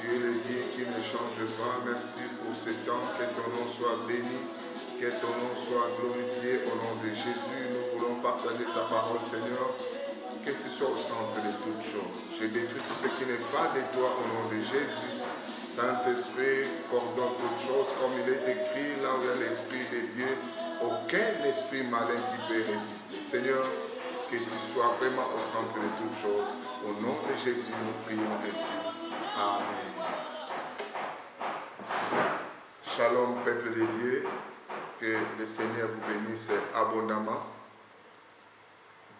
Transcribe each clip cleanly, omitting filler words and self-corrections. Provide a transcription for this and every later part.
Tu es le Dieu qui ne change pas. Merci pour ce temps. Que ton nom soit béni. Que ton nom soit glorifié au nom de Jésus. Nous voulons partager ta parole, Seigneur. Que tu sois au centre de toutes choses. Je détruis tout ce qui n'est pas de toi au nom de Jésus. Saint-Esprit, coordonne toutes choses comme il est écrit, là où il y a l'Esprit de Dieu. Aucun esprit malin qui peut résister. Seigneur, que tu sois vraiment au centre de toutes choses. Au nom de Jésus, nous prions ainsi. Amen. Shalom, peuple de Dieu. Que le Seigneur vous bénisse abondamment.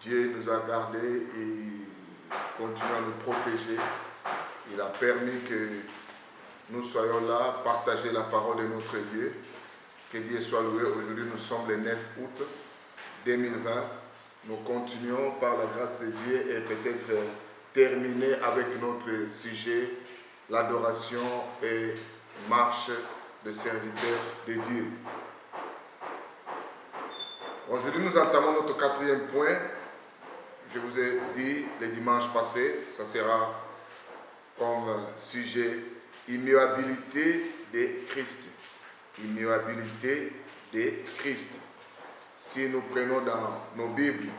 Dieu nous a gardés et continue à nous protéger. Il a permis que nous soyons là, partager la parole de notre Dieu. Que Dieu soit loué. Aujourd'hui, nous sommes le 9 août 2020. Nous continuons par la grâce de Dieu et peut-être terminer avec notre sujet, l'adoration et marche de serviteurs de Dieu. Aujourd'hui, nous entamons notre 4e point. Je vous ai dit le dimanche passé, ça sera comme sujet immuabilité de Christ. Immuabilité de Christ. Si nous prenons dans nos Bibles,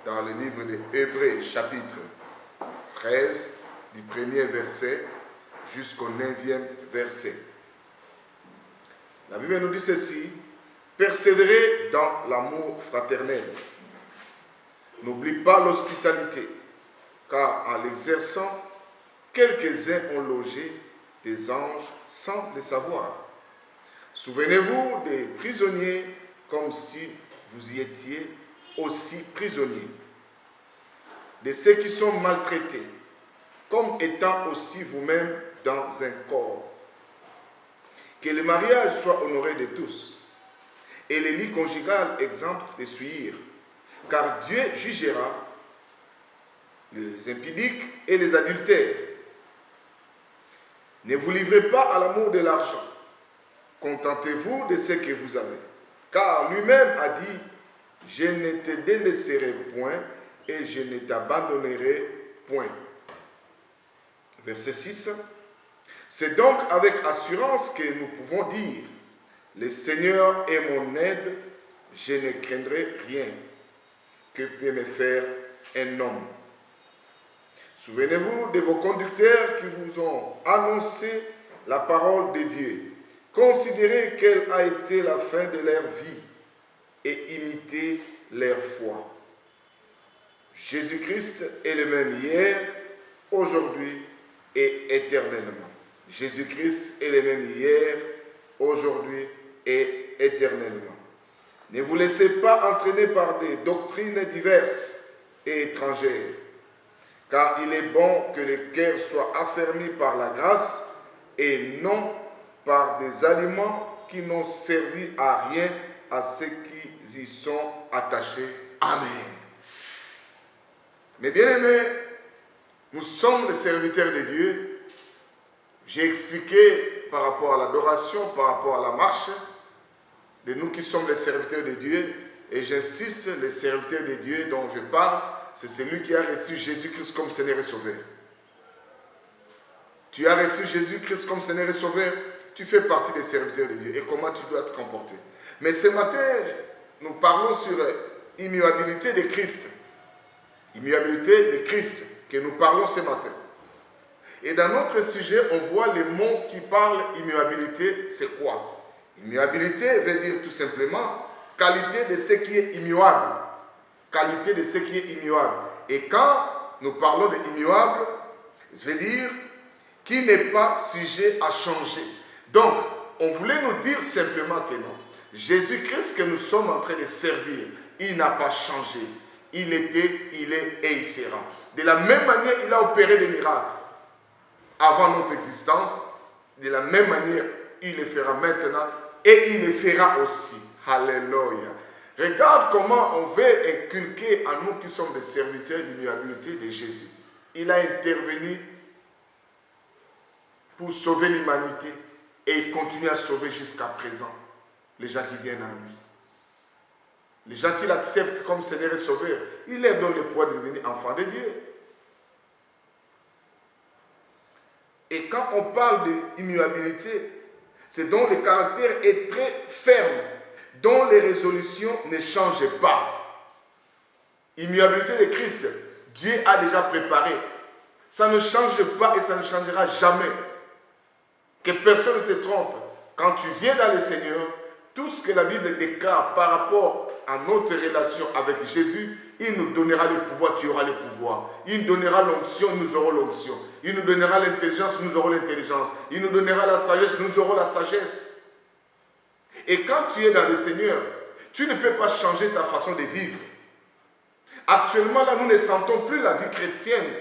dans le livre de Hébreux, chapitre 13, du 1er verset jusqu'au 9e verset. La Bible nous dit ceci: persévérez dans l'amour fraternel. N'oublie pas l'hospitalité, car en l'exerçant, quelques-uns ont logé des anges sans le savoir. Souvenez-vous des prisonniers comme si vous y étiez aussi prisonniers, de ceux qui sont maltraités, comme étant aussi vous-même dans un corps. Que le mariage soit honoré de tous, et les lits conjugales exempts de souillure, car Dieu jugera les impudiques et les adultères. Ne vous livrez pas à l'amour de l'argent. Contentez-vous de ce que vous avez. Car lui-même a dit, je ne te délaisserai point et je ne t'abandonnerai point. Verset 6. C'est donc avec assurance que nous pouvons dire, le Seigneur est mon aide, je ne craindrai rien. Que peut me faire un homme? Souvenez-vous de vos conducteurs qui vous ont annoncé la parole de Dieu. Considérez quelle a été la fin de leur vie et imitez leur foi. Jésus-Christ est le même hier, aujourd'hui et éternellement. Jésus-Christ est le même hier, aujourd'hui et éternellement. Ne vous laissez pas entraîner par des doctrines diverses et étrangères, car il est bon que le cœur soit affermi par la grâce et non par des aliments qui n'ont servi à rien à ceux qui y sont attachés. Amen. Mes bien-aimés, nous sommes les serviteurs de Dieu. J'ai expliqué par rapport à l'adoration, par rapport à la marche, de nous qui sommes les serviteurs de Dieu, et j'insiste, les serviteurs de Dieu dont je parle, c'est celui qui a reçu Jésus-Christ comme Seigneur et Sauveur. Tu as reçu Jésus-Christ comme Seigneur et Sauveur, tu fais partie des serviteurs de Dieu. Et comment tu dois te comporter? Mais ce matin, nous parlons sur l'immuabilité de Christ. Immuabilité de Christ, que nous parlons ce matin. Et dans notre sujet, on voit les mots qui parlent immuabilité, c'est quoi? Immuabilité veut dire tout simplement qualité de ce qui est immuable. Qualité de ce qui est immuable. Et quand nous parlons de immuable, je veux dire qui n'est pas sujet à changer. Donc, on voulait nous dire simplement que non. Jésus-Christ que nous sommes en train de servir, il n'a pas changé. Il était, il est et il sera. De la même manière, il a opéré des miracles avant notre existence. De la même manière, il le fera maintenant et il le fera aussi. Alléluia. Regarde comment on veut inculquer à nous qui sommes des serviteurs d'immuabilité de Jésus. Il a intervenu pour sauver l'humanité et il continue à sauver jusqu'à présent les gens qui viennent à lui. Les gens qui l'acceptent comme Seigneur et Sauveur, il leur donne le pouvoir de devenir enfants de Dieu. Et quand on parle d'immuabilité, c'est dont le caractère est très ferme, dont les résolutions ne changent pas. Immuabilité de Christ, Dieu a déjà préparé. Ça ne change pas et ça ne changera jamais. Que personne ne te trompe. Quand tu viens dans le Seigneur, tout ce que la Bible déclare par rapport à notre relation avec Jésus, il nous donnera le pouvoir, tu auras le pouvoir. Il nous donnera l'onction, nous aurons l'onction. Il nous donnera l'intelligence, nous aurons l'intelligence. Il nous donnera la sagesse, nous aurons la sagesse. Et quand tu es dans le Seigneur, tu ne peux pas changer ta façon de vivre. Actuellement, là, nous ne sentons plus la vie chrétienne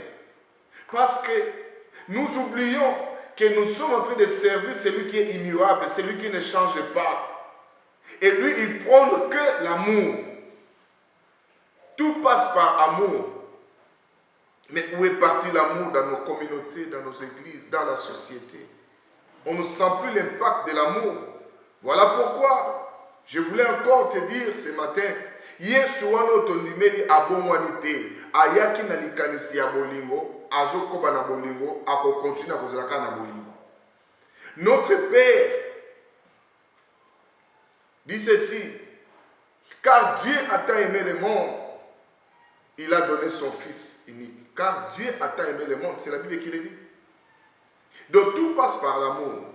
parce que nous oublions que nous sommes en train de servir celui qui est immuable, celui qui ne change pas. Et lui, il prône que l'amour. Tout passe par amour. Mais où est parti l'amour dans nos communautés, dans nos églises, dans la société? On ne sent plus l'impact de l'amour. Voilà pourquoi je voulais encore te dire ce matin, Yesu wana otondimeli abongwanite, ayaki na likanisi ya bolingo, azokoba na bolingo, akokontinue kozalaka na bolingo. Notre Père dit ceci, car Dieu a tant aimé le monde, il a donné son Fils unique. Car Dieu a tant aimé le monde, c'est la Bible qui le dit. Donc tout passe par l'amour.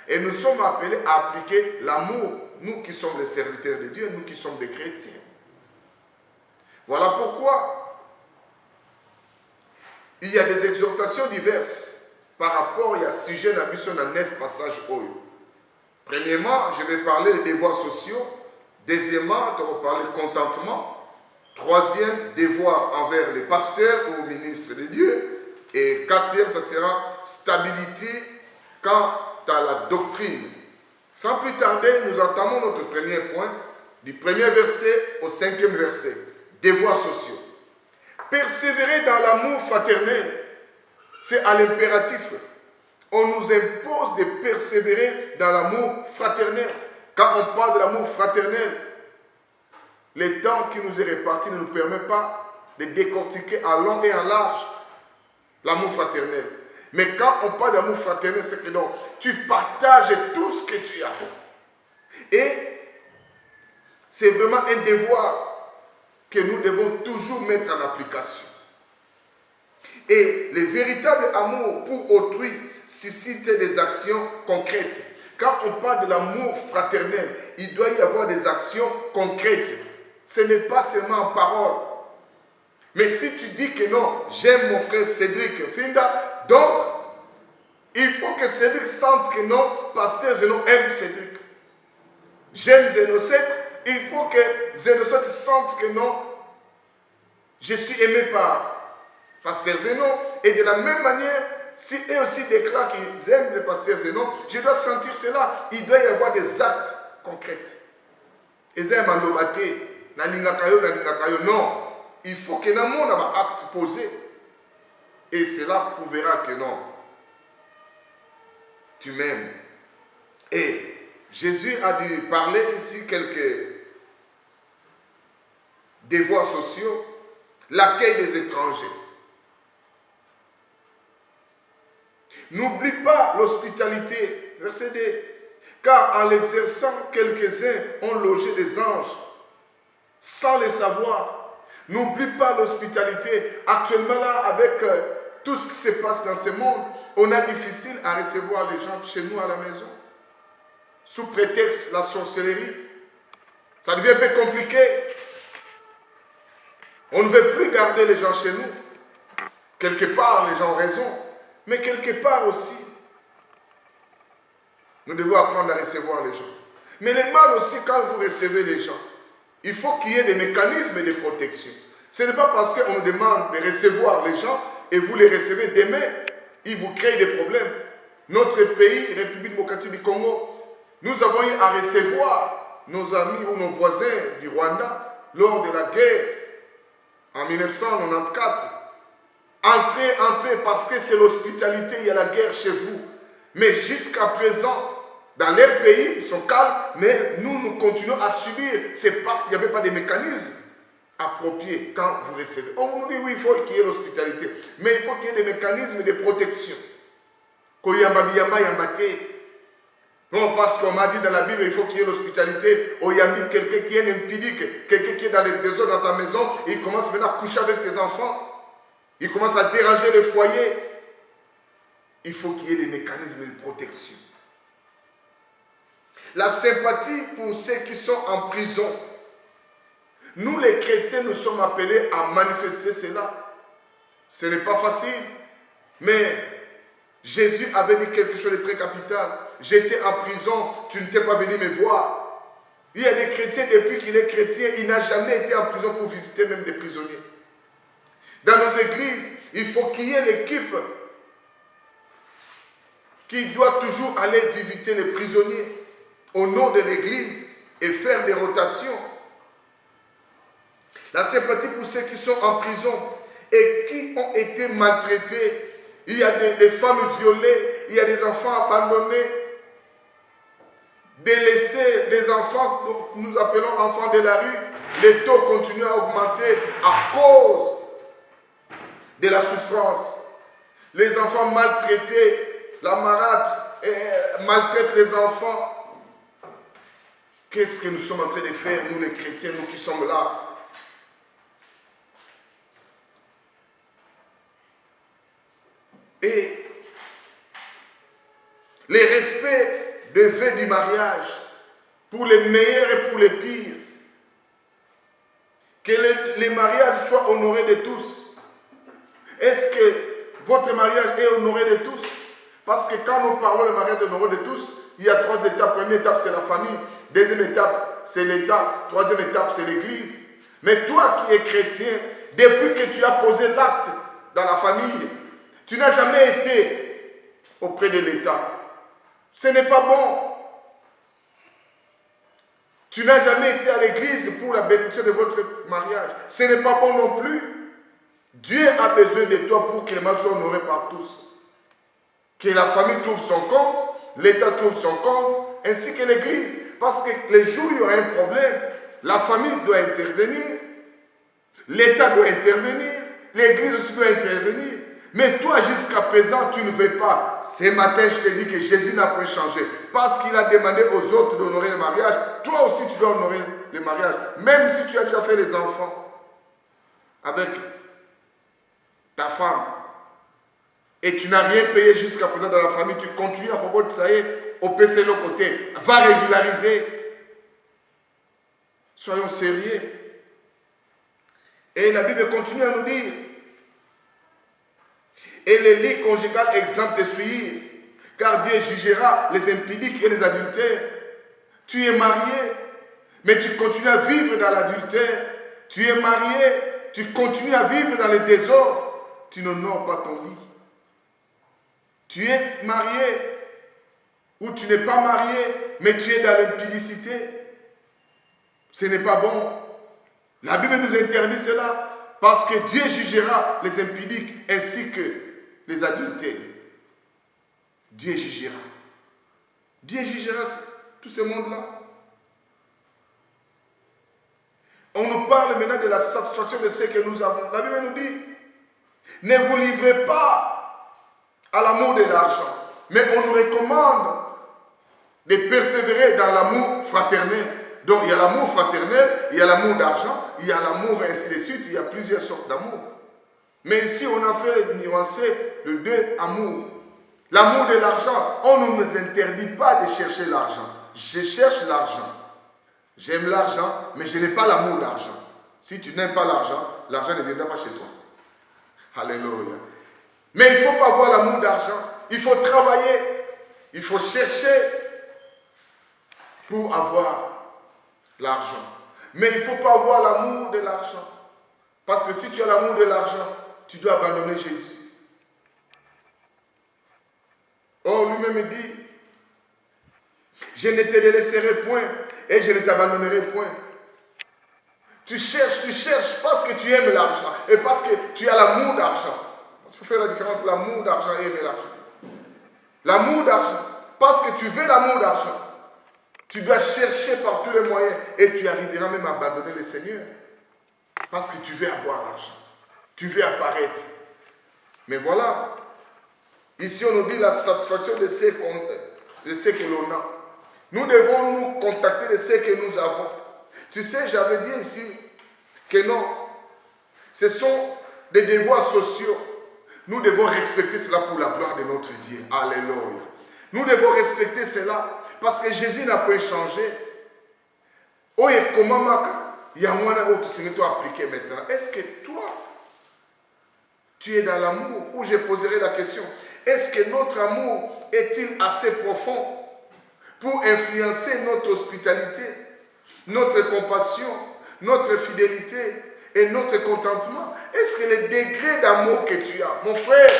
Et nous sommes appelés à appliquer l'amour, nous qui sommes les serviteurs de Dieu, nous qui sommes des chrétiens. Voilà pourquoi il y a des exhortations diverses par rapport à ce sujet d'ambition dans 9 passages. Premièrement, je vais parler des devoirs sociaux. Deuxièmement, je vais parler de contentement. Troisième, devoir envers les pasteurs ou ministres de Dieu. Et quatrième, ça sera stabilité quant à la doctrine. Sans plus tarder, nous entamons notre premier point, du premier verset au 5e verset. Devoirs sociaux. Persévérer dans l'amour fraternel, c'est à l'impératif. On nous impose de persévérer dans l'amour fraternel. Quand on parle de l'amour fraternel, le temps qui nous est réparti ne nous permet pas de décortiquer en long et en large l'amour fraternel. Mais quand on parle d'amour fraternel, c'est que donc, tu partages tout ce que tu as. Et c'est vraiment un devoir que nous devons toujours mettre en application. Et le véritable amour pour autrui suscite des actions concrètes. Quand on parle de l'amour fraternel, il doit y avoir des actions concrètes. Ce n'est pas seulement en parole. Mais si tu dis que non, j'aime mon frère Cédric Finda, donc il faut que Cédric sente que non, pasteur Zénon aime Cédric. J'aime Zénocette, il faut que Zénocette sente que non, je suis aimé par pasteur Zénon. Et de la même manière, si eux aussi déclarent qu'ils aiment le pasteur Zénon, je dois sentir cela. Il doit y avoir des actes concrets. Ils aiment en lobaté, non. Il faut que dans le monde ait un acte posé. Et cela prouvera que non, tu m'aimes. Et Jésus a dû parler ici quelques devoirs sociaux, l'accueil des étrangers. N'oublie pas l'hospitalité, verset 2, car en l'exerçant, quelques-uns ont logé des anges sans le savoir. N'oublie pas l'hospitalité. Actuellement là, avec tout ce qui se passe dans ce monde, on a difficile à recevoir les gens chez nous à la maison. Sous prétexte la sorcellerie. Ça devient un peu compliqué. On ne veut plus garder les gens chez nous. Quelque part, les gens ont raison. Mais quelque part aussi, nous devons apprendre à recevoir les gens. Mais le mal aussi, quand vous recevez les gens, il faut qu'il y ait des mécanismes de protection. Ce n'est pas parce qu'on nous demande de recevoir les gens et vous les recevez demain, ils vous créent des problèmes. Notre pays, République démocratique du Congo, nous avons eu à recevoir nos amis ou nos voisins du Rwanda lors de la guerre en 1994. Entrez, parce que c'est l'hospitalité, il y a la guerre chez vous. Mais jusqu'à présent, dans leur pays, ils sont calmes, mais nous continuons à subir. C'est parce qu'il n'y avait pas de mécanismes appropriés quand vous recevez. On nous dit oui, il faut qu'il y ait l'hospitalité, mais il faut qu'il y ait des mécanismes de protection. Oyamba biyamba yambate. Non, parce qu'on m'a dit dans la Bible, il faut qu'il y ait l'hospitalité. Oyambi, quelqu'un qui est impudique, quelqu'un qui est dans les désordres dans ta maison, il commence maintenant à coucher avec tes enfants. Il commence à déranger le foyer. Il faut qu'il y ait des mécanismes de protection. La sympathie pour ceux qui sont en prison. Nous les chrétiens, nous sommes appelés à manifester cela. Ce n'est pas facile. Mais Jésus avait dit quelque chose de très capital. J'étais en prison, tu n'étais pas venu me voir. Il y a des chrétiens, depuis qu'il est chrétien, il n'a jamais été en prison pour visiter même des prisonniers. Dans nos églises, il faut qu'il y ait l'équipe qui doit toujours aller visiter les prisonniers au nom de l'église et faire des rotations. La sympathie pour ceux qui sont en prison et qui ont été maltraités. Il y a des femmes violées, il y a des enfants abandonnés, délaissés, des enfants que nous appelons enfants de la rue. Les taux continuent à augmenter à cause de la souffrance. Les enfants maltraités, la marâtre maltraite les enfants. Qu'est-ce que nous sommes en train de faire, nous les chrétiens, nous qui sommes là? Et les respects de vœux du mariage, pour les meilleurs et pour les pires. Que les mariages soient honorés de tous. Est-ce que votre mariage est honoré de tous? Parce que quand nous parlons de mariage honoré de tous, il y a 3 étapes. Première étape, c'est la famille. Deuxième étape, c'est l'État. Troisième étape, c'est l'Église. Mais toi qui es chrétien, depuis que tu as posé l'acte dans la famille, tu n'as jamais été auprès de l'État. Ce n'est pas bon. Tu n'as jamais été à l'église pour la bénédiction de votre mariage. Ce n'est pas bon non plus. Dieu a besoin de toi pour que le mariage soit honoré par tous. Que la famille trouve son compte, l'État trouve son compte, ainsi que l'église. Parce que les jours où il y aura un problème, la famille doit intervenir, l'État doit intervenir, l'église aussi doit intervenir. Mais toi, jusqu'à présent, tu ne veux pas. Ce matin, je te dis que Jésus n'a pas changé. Parce qu'il a demandé aux autres d'honorer le mariage, toi aussi, tu dois honorer le mariage. Même si tu as déjà fait les enfants avec ta femme et tu n'as rien payé jusqu'à présent dans la famille, tu continues à proposer, ça y est, au PC le côté. Va régulariser. Soyons sérieux. Et la Bible continue à nous dire, et les lits conjugales exempts de souillure, car Dieu jugera les impudiques et les adultères. Tu es marié, mais tu continues à vivre dans l'adultère. Tu es marié, tu continues à vivre dans le désordre. Tu n'honores pas ton lit. Tu es marié, ou tu n'es pas marié, mais tu es dans l'impudicité. Ce n'est pas bon. La Bible nous interdit cela, parce que Dieu jugera les impudiques ainsi que les adultères. Dieu jugera. Dieu jugera tout ce monde-là. On nous parle maintenant de la satisfaction de ce que nous avons. La Bible nous dit, ne vous livrez pas à l'amour de l'argent, mais on nous recommande de persévérer dans l'amour fraternel. Donc il y a l'amour fraternel, il y a l'amour d'argent, il y a l'amour ainsi de suite, il y a plusieurs sortes d'amour. Mais ici, on a fait nuancer le deux amours. L'amour de l'argent, on ne nous interdit pas de chercher l'argent. Je cherche l'argent. J'aime l'argent, mais je n'ai pas l'amour d'argent. Si tu n'aimes pas l'argent, l'argent ne viendra pas chez toi. Alléluia. Mais il ne faut pas avoir l'amour d'argent. Il faut travailler. Il faut chercher pour avoir l'argent. Mais il ne faut pas avoir l'amour de l'argent. Parce que si tu as l'amour de l'argent, tu dois abandonner Jésus. Or, lui-même dit, je ne te délaisserai point et je ne t'abandonnerai point. Tu cherches parce que tu aimes l'argent et parce que tu as l'amour d'argent. Il faut faire la différence entre l'amour d'argent et aimer l'argent. L'amour d'argent, parce que tu veux l'amour d'argent, tu dois chercher par tous les moyens et tu arriveras même à abandonner le Seigneur. Parce que tu veux avoir l'argent. Tu veux apparaître. Mais voilà, Ici, on nous dit la satisfaction de ce que l'on a. Nous devons nous contacter de ce que nous avons. Tu sais, j'avais dit ici que non, ce sont des devoirs sociaux. Nous devons respecter cela pour la gloire de notre Dieu. Alléluia. Nous devons respecter cela parce que Jésus n'a pas changé. Oh, et comment il y a moins d'autres que tu as appliqué maintenant. Est-ce que toi, tu es dans l'amour? Ou je poserai la question, est-ce que notre amour est-il assez profond pour influencer notre hospitalité, notre compassion, notre fidélité et notre contentement? Est-ce que le degré d'amour que tu as, mon frère,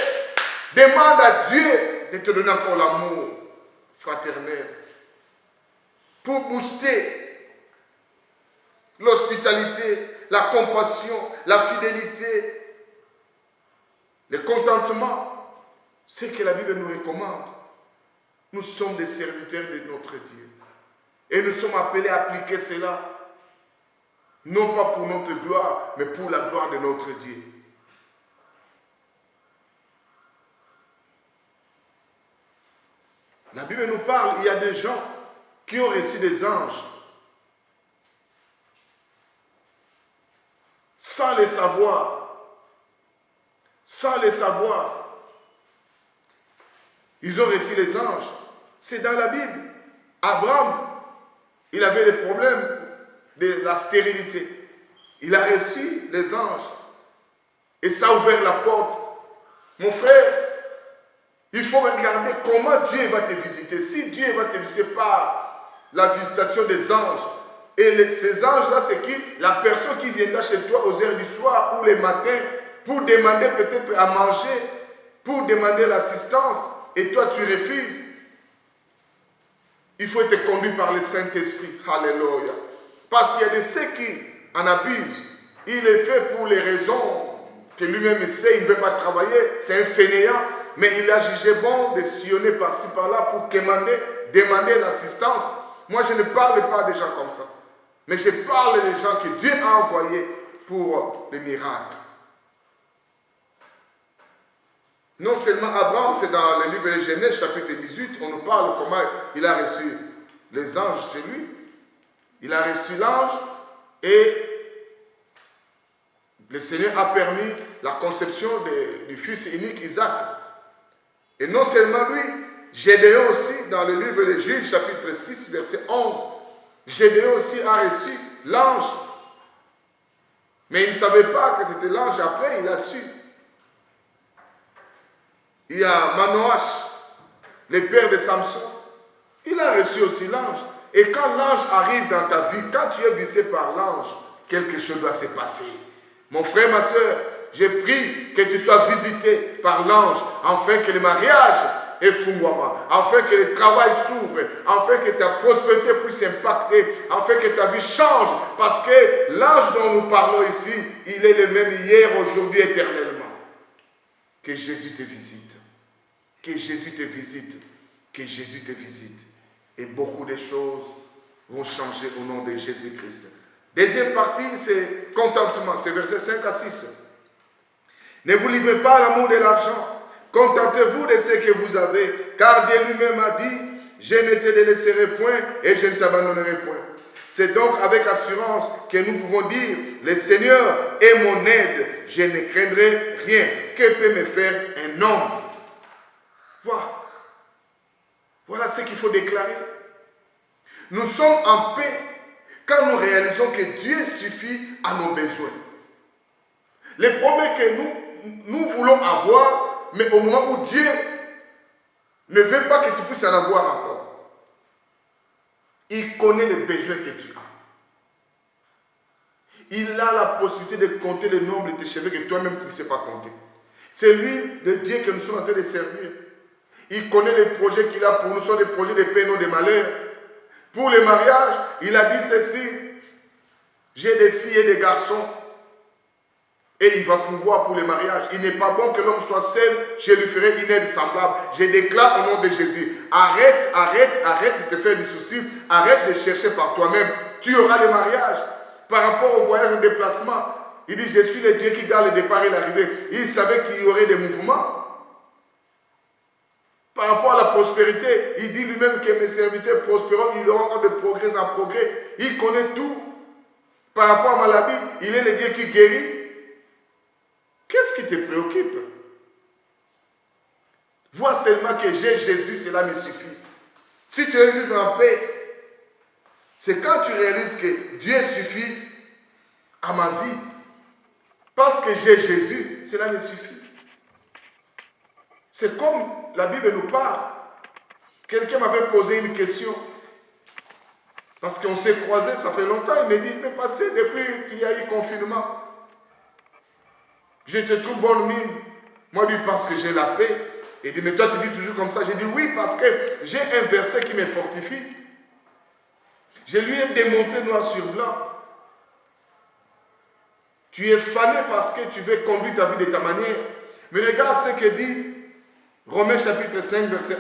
demande à Dieu de te donner encore l'amour fraternel pour booster l'hospitalité, la compassion, la fidélité, le contentement. C'est ce que la Bible nous recommande. Nous sommes des serviteurs de notre Dieu. Et nous sommes appelés à appliquer cela, non pas pour notre gloire, mais pour la gloire de notre Dieu. La Bible nous parle, il y a des gens qui ont reçu des anges sans les savoir. Sans les savoir. Ils ont reçu les anges. C'est dans la Bible. Abraham, il avait des problèmes de la stérilité. Il a reçu les anges. Et ça a ouvert la porte. Mon frère, il faut regarder comment Dieu va te visiter. Si Dieu va te visiter par la visitation des anges, et ces anges-là, c'est qui? La personne qui viendra chez toi aux heures du soir ou les matins pour demander peut-être à manger, pour demander l'assistance, et toi tu refuses. Il faut être conduit par le Saint-Esprit. Alléluia. Parce qu'il y a de ceux qui en abusent. Il est fait pour les raisons que lui-même sait, il ne veut pas travailler, c'est un fainéant, mais il a jugé bon de sillonner par-ci par-là pour demander l'assistance. Moi, je ne parle pas des gens comme ça, mais je parle des gens que Dieu a envoyés pour les miracles. Non seulement Abraham, c'est dans le livre de Genèse, chapitre 18, on nous parle comment il a reçu les anges chez lui. Il a reçu l'ange et le Seigneur a permis la conception du fils unique Isaac. Et non seulement lui, Gédéon aussi, dans le livre de Juges, chapitre 6, verset 11, Gédéon aussi a reçu l'ange. Mais il ne savait pas que c'était l'ange. Après, il a su. Il y a Manoach, le père de Samson. Il a reçu aussi l'ange. Et quand l'ange arrive dans ta vie, quand tu es visité par l'ange, quelque chose doit se passer. Mon frère, ma soeur, je prie que tu sois visité par l'ange, afin que le mariage est fungwama, afin que le travail s'ouvre, afin que ta prospérité puisse impacter, afin que ta vie change, parce que l'ange dont nous parlons ici, il est le même hier, aujourd'hui, éternellement. Que Jésus te visite. Que Jésus te visite. Que Jésus te visite. Et beaucoup de choses vont changer au nom de Jésus-Christ. Deuxième partie, c'est contentement. C'est versets 5 à 6. Ne vous livrez pas à l'amour de l'argent. Contentez-vous de ce que vous avez. Car Dieu lui-même a dit, je ne te délaisserai point et je ne t'abandonnerai point. C'est donc avec assurance que nous pouvons dire, le Seigneur est mon aide, je ne craindrai rien. Que peut me faire un homme? Voilà ce qu'il faut déclarer. Nous sommes en paix quand nous réalisons que Dieu suffit à nos besoins. Les problèmes que nous voulons avoir, mais au moment où Dieu ne veut pas que tu puisses en avoir encore. Il connaît les besoins que tu as. Il a la possibilité de compter le nombre de tes cheveux que toi-même tu ne sais pas compter. C'est lui, le Dieu que nous sommes en train de servir. Il connaît les projets qu'il a pour nous, sont des projets de paix, non de malheur. Pour le mariage, il a dit ceci, j'ai des filles et des garçons, et il va pouvoir pour le mariage. Il n'est pas bon que l'homme soit seul, je lui ferai une aide semblable. Je déclare au nom de Jésus, arrête de te faire des soucis, arrête de chercher par toi-même, tu auras le mariage. Par rapport au voyage, au déplacement, il dit, je suis le Dieu qui garde le départ et l'arrivée. Il savait qu'il y aurait des mouvements. Par rapport à la prospérité, il dit lui-même que mes serviteurs prospéreront, ils auront de progrès en progrès. Il connaît tout. Par rapport à la maladie, il est le Dieu qui guérit. Qu'est-ce qui te préoccupe? Vois seulement que j'ai Jésus, cela me suffit. Si tu veux vivre en paix, c'est quand tu réalises que Dieu suffit à ma vie. Parce que j'ai Jésus, cela me suffit. C'est comme la Bible nous parle. Quelqu'un m'avait posé une question. Parce qu'on s'est croisés, ça fait longtemps. Il me dit, mais pasteur, depuis qu'il y a eu confinement, je te trouve bonne mine. Moi, lui, parce que j'ai la paix. Il dit, mais toi, tu dis toujours comme ça. J'ai dit, oui, parce que j'ai un verset qui me fortifie. Je lui ai démonté noir sur blanc. Tu es fané parce que tu veux conduire ta vie de ta manière. Mais regarde ce que dit Romains chapitre 5, verset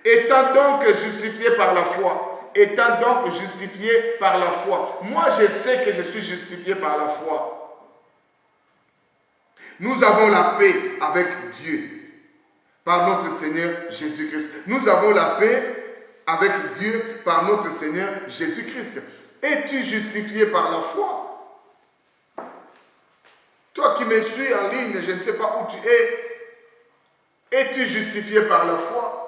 1. Étant donc justifié par la foi. Étant donc justifié par la foi. Moi, je sais que je suis justifié par la foi. Nous avons la paix avec Dieu. Par notre Seigneur Jésus-Christ. Nous avons la paix avec Dieu par notre Seigneur Jésus-Christ. Es-tu justifié par la foi? Toi qui me suis en ligne, je ne sais pas où tu es. Es-tu justifié par la foi?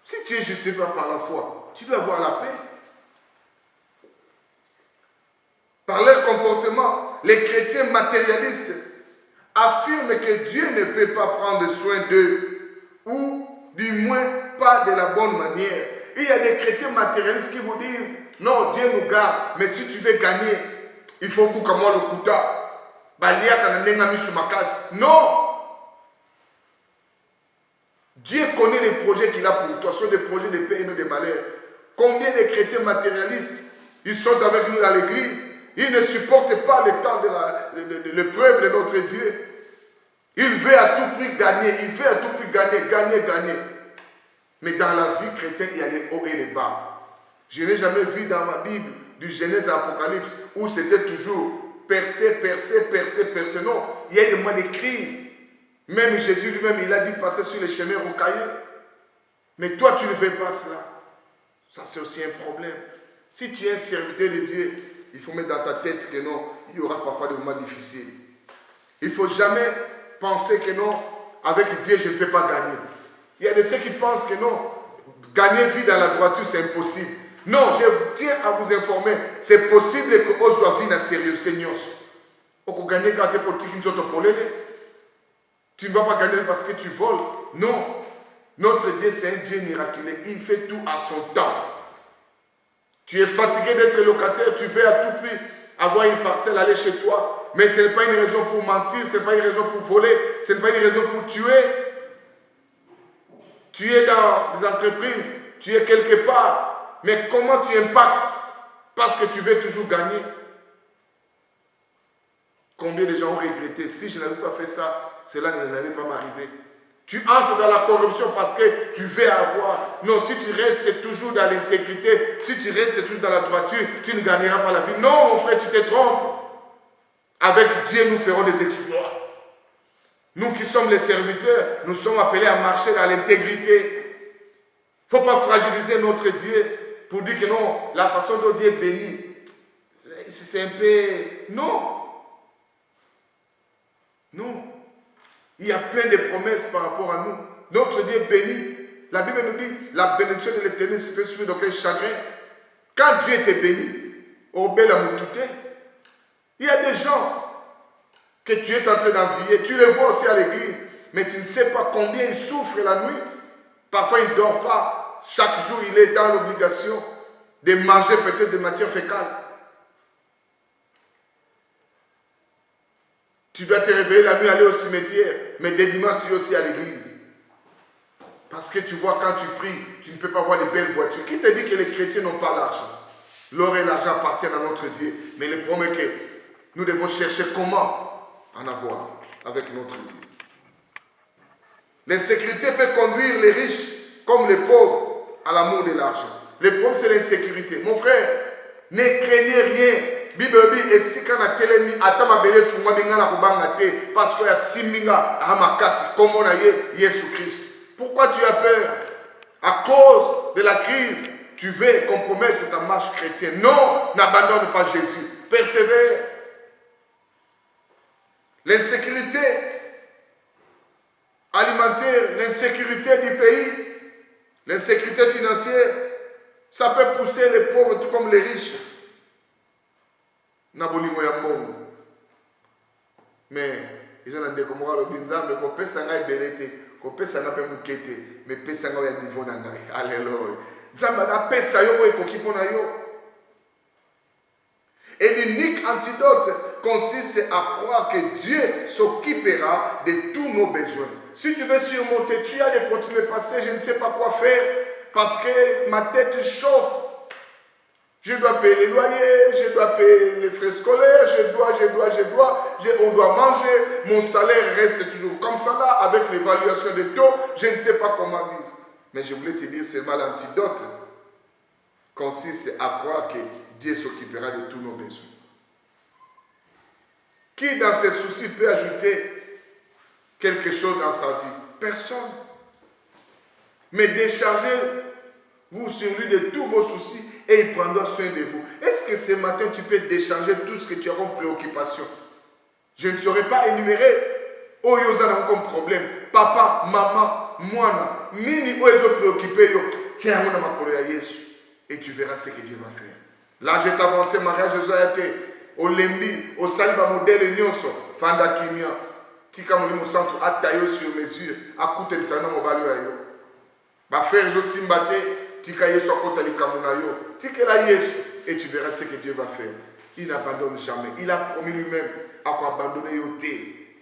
Si tu es justifié par la foi, tu dois avoir la paix. Par leur comportement, les chrétiens matérialistes affirment que Dieu ne peut pas prendre soin d'eux, ou du moins pas de la bonne manière. Il y a des chrétiens matérialistes qui vous disent, non, Dieu nous garde, mais si tu veux gagner, il faut que comme moi le kuta. Non! Dieu connaît les projets qu'il a pour toi, ce sont des projets de paix et non de malheur. Combien de chrétiens matérialistes, ils sont avec nous dans l'église, ils ne supportent pas le temps de l'épreuve de notre Dieu. Il veut à tout prix gagner, il veut à tout prix gagner. Mais dans la vie chrétienne, il y a les hauts et les bas. Je n'ai jamais vu dans ma Bible, du Genèse à l'Apocalypse, où c'était toujours percé. Non, il y a des moments de crise. Même Jésus lui-même, il a dit passer sur les chemins rocailleux. Mais toi, tu ne fais pas cela. Ça, c'est aussi un problème. Si tu es un serviteur de Dieu, il faut mettre dans ta tête que non, il y aura parfois des moments difficiles. Il ne faut jamais penser que non, avec Dieu, je ne peux pas gagner. Il y a de ceux qui pensent que non, gagner vie dans la droiture, c'est impossible. Non, je tiens à vous informer, c'est possible que vous soit vie dans la sérieuxité. Vous gagnez quand tu es pour tu ne vas pas gagner parce que tu voles. Non. Notre Dieu, c'est un Dieu miraculeux. Il fait tout à son temps. Tu es fatigué d'être locataire, tu veux à tout prix avoir une parcelle, aller chez toi. Mais ce n'est pas une raison pour mentir, ce n'est pas une raison pour voler, ce n'est pas une raison pour tuer. Tu es dans des entreprises, tu es quelque part. Mais comment tu impactes? Parce que tu veux toujours gagner. Combien de gens ont regretté? Si je n'avais pas fait ça, cela n'allait pas m'arriver. Tu entres dans la corruption parce que tu veux avoir. Non, si tu restes toujours dans l'intégrité, si tu restes toujours dans la droiture, tu ne gagneras pas la vie. Non, mon frère, tu te trompes. Avec Dieu, nous ferons des exploits. Nous qui sommes les serviteurs, nous sommes appelés à marcher dans l'intégrité. Il ne faut pas fragiliser notre Dieu pour dire que non, la façon dont Dieu est béni, c'est un peu... Non. Non. Il y a plein de promesses par rapport à nous. Notre Dieu est béni. La Bible nous dit, la bénédiction de l'Éternel se fait suivre d'aucun chagrin. Quand Dieu était béni, au bel amoutouté, il y a des gens que tu es en train d'envier. Tu les vois aussi à l'église, mais tu ne sais pas combien ils souffrent la nuit. Parfois, ils ne dorment pas. Chaque jour, il est dans l'obligation de manger peut-être des matières fécales. Tu dois te réveiller la nuit, aller au cimetière, mais dès dimanche, tu es aussi à l'église. Parce que tu vois, quand tu pries, tu ne peux pas avoir de belles voitures. Qui te dit que les chrétiens n'ont pas l'argent? L'or et l'argent appartiennent à notre Dieu. Mais le problème est que nous devons chercher comment en avoir avec notre Dieu. L'insécurité peut conduire les riches comme les pauvres à l'amour de l'argent. Le problème, c'est l'insécurité. Mon frère, ne craignez rien. Bible dit, et si quand on a télé, attends, belle fuma binga na kubanga te, parce que ya siminga amakasi, comme on a Jésus Christ. Pourquoi tu as peur? À cause de la crise, tu veux compromettre ta marche chrétienne. Non, n'abandonne pas Jésus. Persévère. L'insécurité alimentaire, l'insécurité du pays, l'insécurité financière, ça peut pousser les pauvres tout comme les riches. Mais ils ont dit comment le binzambe ko pesa ngai belete ko pesa na pe mukete mais pesa ngai ya niveau na ngai. Alléluia. Nzamba na pesa yo ko ki pona yo. Et l'unique antidote consiste à croire que Dieu s'occupera de tous nos besoins. Si tu veux surmonter, tu as des problèmes, mais pasteur, je ne sais pas quoi faire parce que ma tête chauffe. Je dois payer les loyers, je dois payer les frais scolaires, on doit manger, mon salaire reste toujours comme ça là, avec l'évaluation des taux, je ne sais pas comment vivre. Mais je voulais te dire seulement l'antidote consiste à croire que Dieu s'occupera de tous nos besoins. Qui dans ses soucis peut ajouter quelque chose dans sa vie? Personne. Mais déchargez-vous sur lui de tous vos soucis et il prendra soin de vous. Est-ce que ce matin tu peux décharger tout ce que tu as comme préoccupation? Je ne saurais pas énumérer Oyozana comme problème. Papa, maman, moi, nini oyo préoccupé yo. Tiens, on a ma colère Yesu. Et tu verras ce que Dieu va faire. Là, je t'avance mariage, je vais été au Lembi, au Saliba modèle Nyonso, Fanda Kimia, Tika Molimo Centre, à taillot sur mesure, à côté de Sana Mobali Ayo. Ma frère, je simbate, Tika Yesu à côté de Kamunayo, Tika la Yesu, et tu verras ce que Dieu va faire. Il n'abandonne jamais. Il a promis lui-même à quoi abandonner Yoté,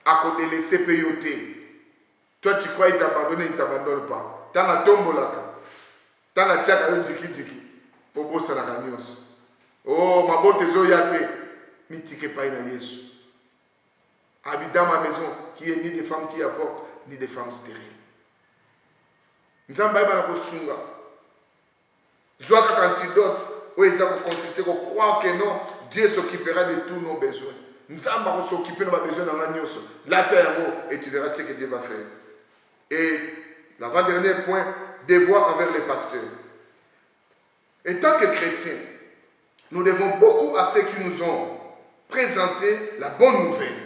à quoi délaisser Yoté. Toi, tu crois qu'il t'a abandonné, il ne t'abandonne pas. T'as la tombolaka. Dans la tchaka yo diki pour bosser la gagnos. Oh, ma bonne zoyate, mi tike pas na Yesu. Habite dans ma maison qui est ni des femmes qui avortent, ni des femmes stériles. Nzamba ba na kosunga. Zoaka antidote, où ils ont consisté à croire que non, Dieu s'occupera de tous nos besoins. Nzamba va s'occuper de nos besoins dans la nyos. La terre et tu verras ce que Dieu va faire. Et l'avant-dernier point, devoir envers les pasteurs. En tant que chrétiens, nous devons beaucoup à ceux qui nous ont présenté la bonne nouvelle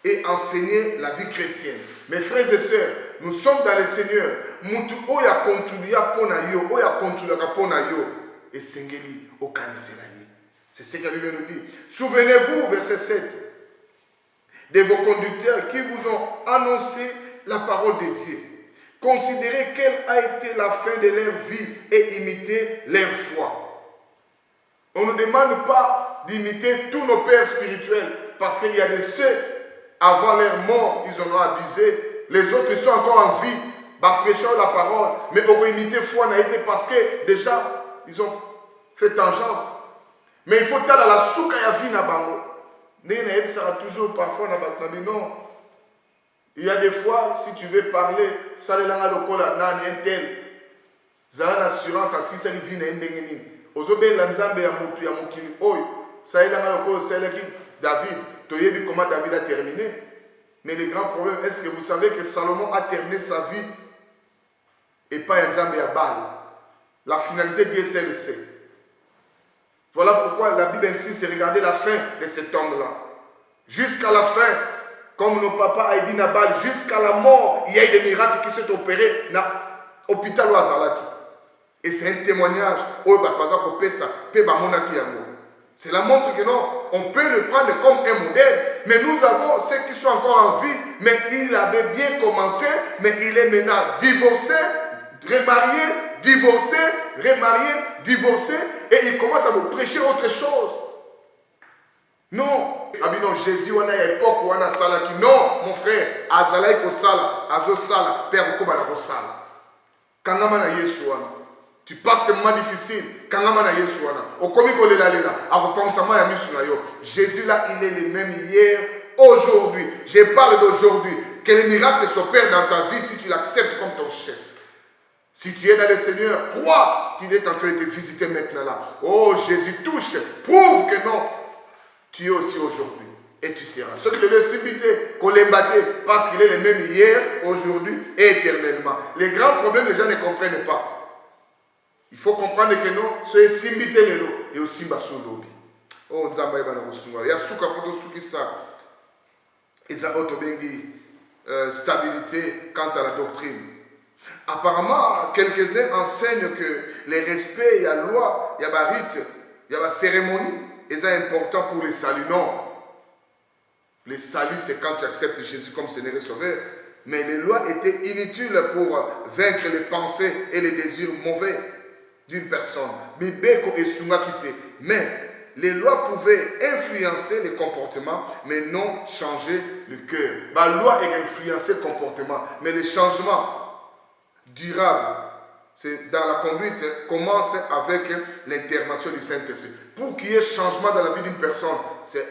et enseigné la vie chrétienne. Mes frères et sœurs, nous sommes dans le Seigneur. Mutu oya kontulia pona yo, oya kontulia pona yo, et sengeli au kaniselaye. C'est ce que la Bible nous dit. Souvenez-vous, verset 7, de vos conducteurs qui vous ont annoncé la parole de Dieu. Considérez quelle a été la fin de leur vie et imitez leur foi. On ne demande pas d'imiter tous nos pères spirituels parce qu'il y a de ceux, avant leur mort, ils en ont abusé. Les autres, ils sont encore en vie, prêchant la parole. Mais on va imiter foi n'a été parce que déjà, ils ont fait tangente. Mais il faut aller à la souka ya vie na bango. Ça va toujours parfois non. Il y a des fois, si tu veux parler, ça les langues locales, un tel. Ça a l'assurance à si ça vient à Ndengeni. Ozobe lanzambe ya mutu ya mukili oy. Ça les langues locales, c'est qui David. Tu sais comment David a terminé. Mais le grand problème, est-ce que vous savez que Salomon a terminé sa vie et pas un Nzambe ya Baal? La finalité Dieu seul le sait. Voilà pourquoi la Bible insiste à regarder la fin de cet homme-là. Jusqu'à la fin. Comme nos papas a dit Nabal, jusqu'à la mort, il y a eu des miracles qui sont opérés dans l'hôpital ou à Zalaki. Et c'est un témoignage. Cela montre que non, on peut le prendre comme un modèle. Mais nous avons ceux qui sont encore en vie, mais il avait bien commencé, mais il est maintenant divorcé, remarié, et il commence à nous prêcher autre chose. Non, Jésus, on a une époque où on a salaki. Non, mon frère, azalai ko sala, azo sala, père ko bala ko sala. Kangama na Yesu wana. Tu passes des moments difficiles, kangama na Yesu wana. Okomi ko lela lela, akoponsama ya misu na yo. Jésus là, il est le même hier, aujourd'hui. Je parle d'aujourd'hui. Que les miracles s'opèrent dans ta vie si tu l'acceptes comme ton chef. Si tu es dans le Seigneur, crois qu'il est en train de te visiter maintenant là. Oh, Jésus touche, prouve que non. Tu es aussi aujourd'hui. et tu seras. Ceux qui le laissent imiter, qu'on les battait, parce qu'il est le même hier, aujourd'hui et éternellement. Les grands problèmes, les gens ne comprennent pas. Il faut comprendre que non, ceux qui s'imitent les lots, et aussi basso lobby. Oh, Nzamba Ibana Rosunga. Il y a souka pour tout ça. Ils ont stabilité quant à la doctrine. Apparemment, quelques-uns enseignent que les respects, il y a loi, il y a la rite, il y a la cérémonie, et c'est important pour les saluts. Non. Le salut, c'est quand tu acceptes Jésus comme Seigneur et Sauveur. Mais les lois étaient inutiles pour vaincre les pensées et les désirs mauvais d'une personne. Mais les lois pouvaient influencer les comportements, mais non changer le cœur. La loi est influencer le comportement, mais le changement durable, c'est dans la conduite, commence avec l'intervention du Saint-Esprit. Pour qu'il y ait changement dans la vie d'une personne, c'est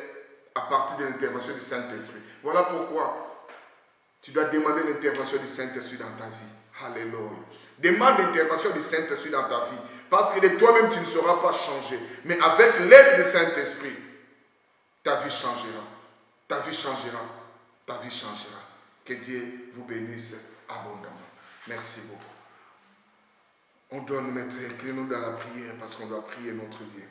à partir de l'intervention du Saint-Esprit. Voilà pourquoi tu dois demander l'intervention du Saint-Esprit dans ta vie. Alléluia. Demande l'intervention du Saint-Esprit dans ta vie. Parce que de toi-même, tu ne seras pas changé. Mais avec l'aide du Saint-Esprit, ta vie changera. Ta vie changera. Ta vie changera. Que Dieu vous bénisse abondamment. Merci beaucoup. On doit nous mettre inclinés dans la prière parce qu'on doit prier notre Dieu.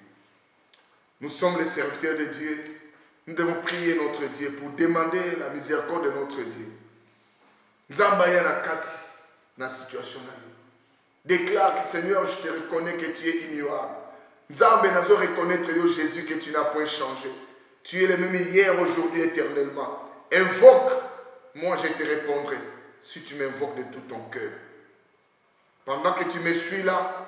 Nous sommes les serviteurs de Dieu. Nous devons prier notre Dieu pour demander la miséricorde de notre Dieu. Nzambaya na kati na situation là. Déclare que Seigneur, je te reconnais que tu es immuable. Nzambe nazo reconnaître yo Jésus que tu n'as point changé. Tu es le même hier, aujourd'hui, éternellement. Invoque, moi je te répondrai si tu m'invoques de tout ton cœur. Pendant que tu me suis là,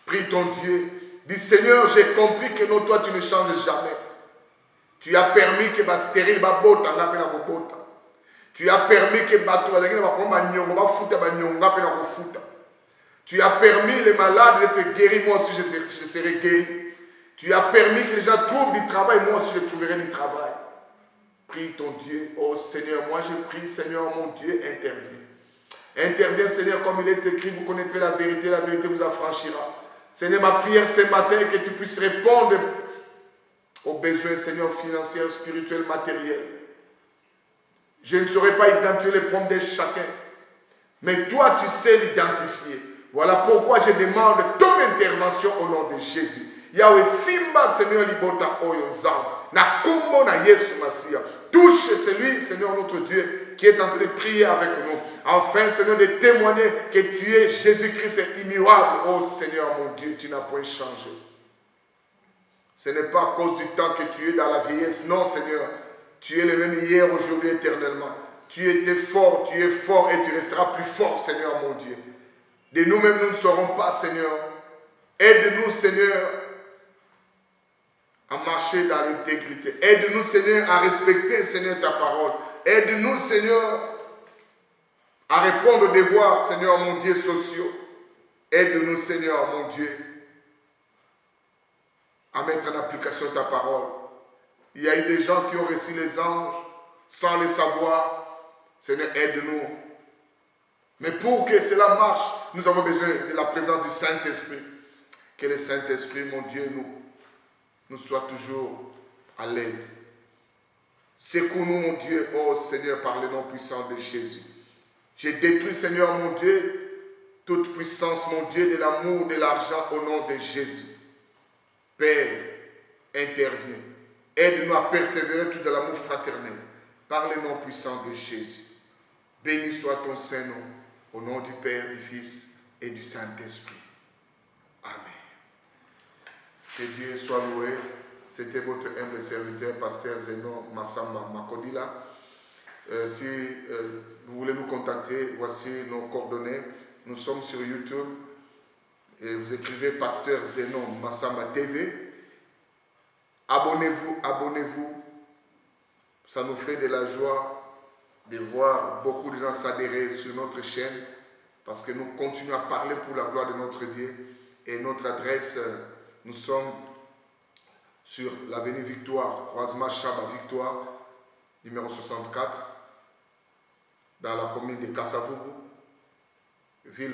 prie ton Dieu. Dis Seigneur, j'ai compris que non, toi tu ne changes jamais. Tu as permis que ma stérile va bota na pena ko bota. Tu as permis que bato bazaki na ba nyongo ba futa ba nyongo na pena ko futa. Tu as permis les malades d'être guéris, moi aussi je serai guéri. Tu as permis que les gens trouvent du travail, moi aussi je trouverai du travail. Prie ton Dieu. Oh Seigneur, moi je prie, Seigneur mon Dieu, interviens. Interviens Seigneur, comme il est écrit, vous connaîtrez la vérité vous affranchira. Seigneur, ma prière ce matin est que tu puisses répondre aux besoins, Seigneur, financiers, spirituels, matériels. Je ne saurais pas identifier les problèmes de chacun. Mais toi, tu sais l'identifier. Voilà pourquoi je demande ton intervention au nom de Jésus. Yahweh Simba, Seigneur, Libota, Oyonzam. Na Kumbo, na Yesu Masia. Touche celui, Seigneur, notre Dieu, qui est en train de prier avec nous. Enfin, Seigneur, de témoigner que tu es Jésus-Christ immuable. Oh Seigneur, mon Dieu, tu n'as point changé. Ce n'est pas à cause du temps que tu es dans la vieillesse. Non, Seigneur. Tu es le même hier, aujourd'hui, éternellement. Tu étais fort, tu es fort et tu resteras plus fort, Seigneur, mon Dieu. De nous-mêmes, nous ne serons pas, Seigneur. Aide-nous, Seigneur, à marcher dans l'intégrité. Aide-nous, Seigneur, à respecter, Seigneur, ta parole. Aide-nous, Seigneur, à répondre aux devoirs, Seigneur, mon Dieu, sociaux. Aide-nous, Seigneur, mon Dieu, à mettre en application ta parole. Il y a eu des gens qui ont reçu les anges sans le savoir. Seigneur, aide-nous. Mais pour que cela marche, nous avons besoin de la présence du Saint-Esprit. Que le Saint-Esprit, mon Dieu, nous soit toujours à l'aide. Secours-nous, mon Dieu, oh Seigneur, par le nom puissant de Jésus. J'ai détruit, Seigneur, mon Dieu, toute puissance, mon Dieu, de l'amour, de l'argent, au nom de Jésus. Père, interviens. Aide-nous à persévérer tout dans l'amour fraternel, par le nom puissant de Jésus. Béni soit ton Saint-Nom, au nom du Père, du Fils et du Saint-Esprit. Amen. Que Dieu soit loué. C'était votre humble serviteur, Pasteur Zeno Massamba Makodila. Si vous voulez nous contacter, voici nos coordonnées. Nous sommes sur YouTube. Et vous écrivez Pasteur Zeno Massamba TV. Abonnez-vous, abonnez-vous. Ça nous fait de la joie de voir beaucoup de gens s'adhérer sur notre chaîne parce que nous continuons à parler pour la gloire de notre Dieu. Et notre adresse, nous sommes sur l'avenue Victoire, croisement Chaba Victoire, numéro 64, dans la commune de Kassavubu, ville